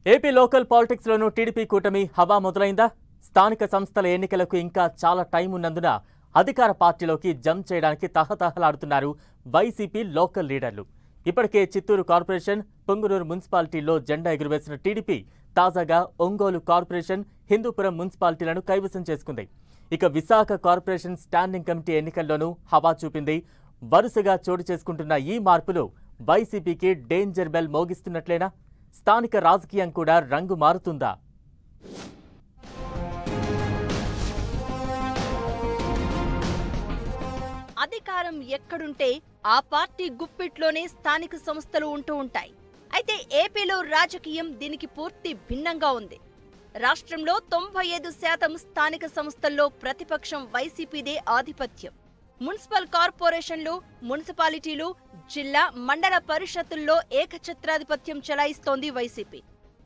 AP local politics లోను TDP కూటమి హవా మొదలైందా? స్థానిక సంస్థల ఎన్నికలకు ఇంకా చాలా టైం ఉన్నందున అధికార పార్టీలోకి జంప్ చేయడానికి తహతహలాడుతున్నారు వైసీపీ లోకల్ లీడర్లు. ఇప్పటికే చిత్తూరు కార్పొరేషన్, పొంగనూరు మున్సిపాలిటీల్లో జెండా ఎగురవేసిన టీడీపీ తాజాగా ఒంగోలు కార్పొరేషన్, హిందూపురం మున్సిపాలిటీలను కైవసం చేసుకుంది. ఇక విశాఖ కార్పొరేషన్ స్టాండింగ్ కమిటీ ఎన్నికల్లోనూ హవా చూపింది. వరుసగా చోటు చేసుకుంటున్న ఈ మార్పులు వైసీపీకి డేంజర్ బెల్ మోగిస్తున్నట్లేనా? స్థానిక రాజకీయం కూడా రంగు మారుతుందా? అధికారం ఎక్కడుంటే ఆ పార్టీ గుప్పిట్లోనే స్థానిక సంస్థలు ఉంటూ ఉంటాయి. అయితే ఏపీలో రాజకీయం దీనికి పూర్తి భిన్నంగా ఉంది. రాష్ట్రంలో 95% స్థానిక సంస్థల్లో ప్రతిపక్షం వైసీపీదే ఆధిపత్యం. మున్సిపల్ కార్పొరేషన్లు, మున్సిపాలిటీలు, జిల్లా, మండల పరిషత్తుల్లో ఏకఛత్రాధిపత్యం చెలాయిస్తోంది వైసీపీ.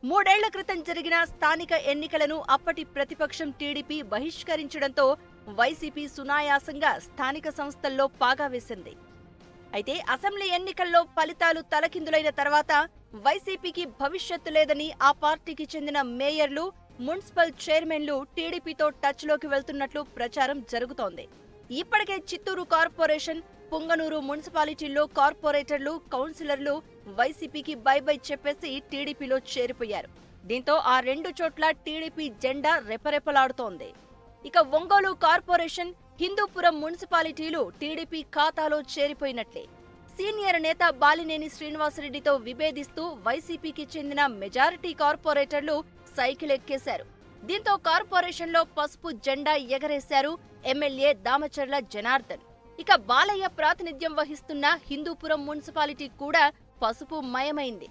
3 ఏళ్ల క్రితం జరిగిన స్థానిక ఎన్నికలను అప్పటి ప్రతిపక్షం టీడీపీ బహిష్కరించడంతో వైసీపీ సునాయాసంగా స్థానిక సంస్థల్లో పాగా వేసింది. అయితే అసెంబ్లీ ఎన్నికల్లో ఫలితాలు తలకిందులైన తర్వాత వైసీపీకి భవిష్యత్తు లేదని ఆ పార్టీకి చెందిన మేయర్లు, మున్సిపల్ చైర్మన్లు టీడీపీతో టచ్లోకి వెళ్తున్నట్లు ప్రచారం జరుగుతోంది. ఇప్పటికే చిత్తూరు కార్పొరేషన్, పొంగనూరు మున్సిపాలిటీల్లో కార్పొరేటర్లు, కౌన్సిలర్లు వైసీపీకి బై బై చెప్పేసి టీడీపీలో చేరిపోయారు. దీంతో ఆ 2 చోట్ల టీడీపీ జెండా రెపరెపలాడుతోంది. ఇక ఒంగోలు కార్పొరేషన్, హిందూపురం మున్సిపాలిటీలు టీడీపీ ఖాతాలో చేరిపోయినట్లే. సీనియర్ నేత బాలినేని శ్రీనివాసరెడ్డితో విభేదిస్తూ వైసీపీకి చెందిన మెజారిటీ కార్పొరేటర్లు సైకిల్ ఎక్కేశారు. దీంతో కార్పొరేషన్లో పసుపు జెండా ఎగరేశారు ఎమ్మెల్యే దామచర్ల జనార్దన్. ఇక బాలయ్య ప్రాతినిధ్యం వహిస్తున్న హిందూపురం మున్సిపాలిటీ కూడా పసుపు మయమైంది.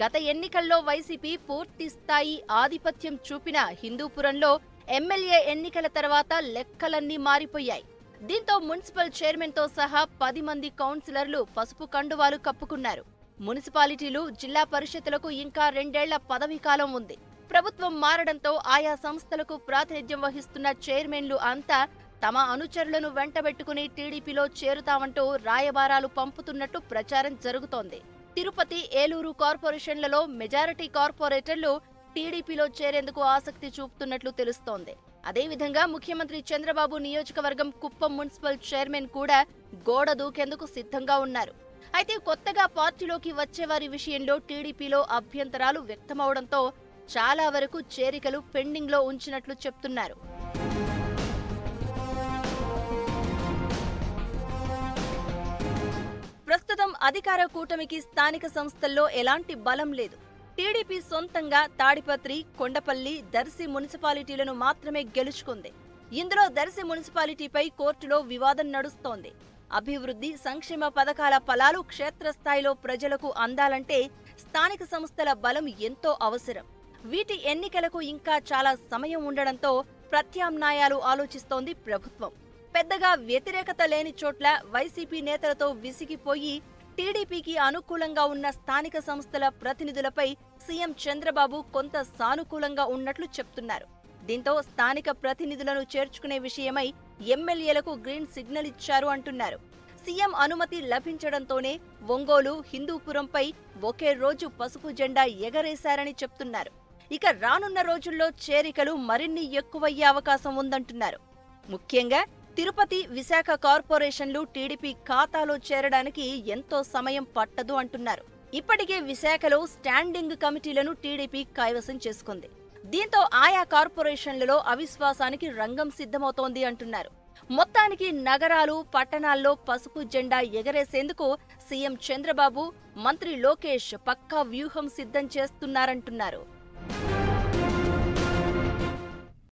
గత ఎన్నికల్లో వైసీపీ పూర్తి స్థాయి ఆధిపత్యం చూపిన హిందూపురంలో ఎమ్మెల్యే ఎన్నికల తర్వాత లెక్కలన్నీ మారిపోయాయి. దీంతో మున్సిపల్ చైర్మన్తో సహా 10 మంది కౌన్సిలర్లు పసుపు కండువాలు కప్పుకున్నారు. మున్సిపాలిటీలు, జిల్లా పరిషత్తులకు ఇంకా 2 ఏళ్ల పదవీ కాలం ఉంది. ప్రభుత్వం మారడంతో ఆయా సంస్థలకు ప్రాతినిధ్యం వహిస్తున్న చైర్మన్లు అంతా తమ అనుచరులను వెంటబెట్టుకుని టీడీపీలో చేరుతామంటూ రాయబారాలు పంపుతున్నట్టు ప్రచారం జరుగుతోంది. తిరుపతి, ఏలూరు కార్పొరేషన్లలో మెజారిటీ కార్పొరేటర్లు టీడీపీలో చేరేందుకు ఆసక్తి చూపుతున్నట్లు తెలుస్తోంది. అదేవిధంగా ముఖ్యమంత్రి చంద్రబాబు నియోజకవర్గం కుప్పం మున్సిపల్ చైర్మన్ కూడా గోడ దూకేందుకు సిద్ధంగా ఉన్నారు. అయితే కొత్తగా పార్టీలోకి వచ్చేవారి విషయంలో టీడీపీలో అభ్యంతరాలు వ్యక్తమవడంతో చాలా వరకు చేరికలు పెండింగ్లో ఉంచినట్లు చెప్తున్నారు. ప్రస్తుతం అధికార కూటమికి స్థానిక సంస్థల్లో ఎలాంటి బలం లేదు. టీడీపీ సొంతంగా తాడిపత్రి, కొండపల్లి, దర్శి మున్సిపాలిటీలను మాత్రమే గెలుచుకుంది. ఇందులో దర్శి మున్సిపాలిటీపై కోర్టులో వివాదం నడుస్తోంది. అభివృద్ధి, సంక్షేమ పథకాల ఫలాలు క్షేత్రస్థాయిలో ప్రజలకు అందాలంటే స్థానిక సంస్థల బలం ఎంతో అవసరం. వీటి ఎన్నికలకు ఇంకా చాలా సమయం ఉండడంతో ప్రత్యామ్నాయాలు ఆలోచిస్తోంది ప్రభుత్వం. పెద్దగా వ్యతిరేకత లేని చోట్ల వైసీపీ నేతలతో విసిగిపోయి టీడీపీకి అనుకూలంగా ఉన్న స్థానిక సంస్థల ప్రతినిధులపై సీఎం చంద్రబాబు కొంత సానుకూలంగా ఉన్నట్లు చెప్తున్నారు. దీంతో స్థానిక ప్రతినిధులను చేర్చుకునే విషయమై ఎమ్మెల్యేలకు గ్రీన్ సిగ్నల్ ఇచ్చారు అంటున్నారు. సీఎం అనుమతి లభించడంతోనే ఒంగోలు, హిందూపురంపై ఒకే రోజు పసుపు జెండా ఎగరేశారని చెప్తున్నారు. ఇక రానున్న రోజుల్లో చేరికలు మరిన్ని ఎక్కువయ్యే అవకాశం ఉందంటున్నారు. ముఖ్యంగా తిరుపతి, విశాఖ కార్పొరేషన్లు టీడీపీ ఖాతాలో చేరడానికి ఎంతో సమయం పట్టదు అంటున్నారు. ఇప్పటికే విశాఖలో స్టాండింగ్ కమిటీలను టీడీపీ కైవసం చేసుకుంది. దీంతో ఆయా కార్పొరేషన్లలో అవిశ్వాసానికి రంగం సిద్ధమవుతోంది అంటున్నారు. మొత్తానికి నగరాలు, పట్టణాల్లో పసుపు జెండా ఎగరేసేందుకు సీఎం చంద్రబాబు, మంత్రి లోకేష్ పక్కా వ్యూహం సిద్ధం చేస్తున్నారంటున్నారు.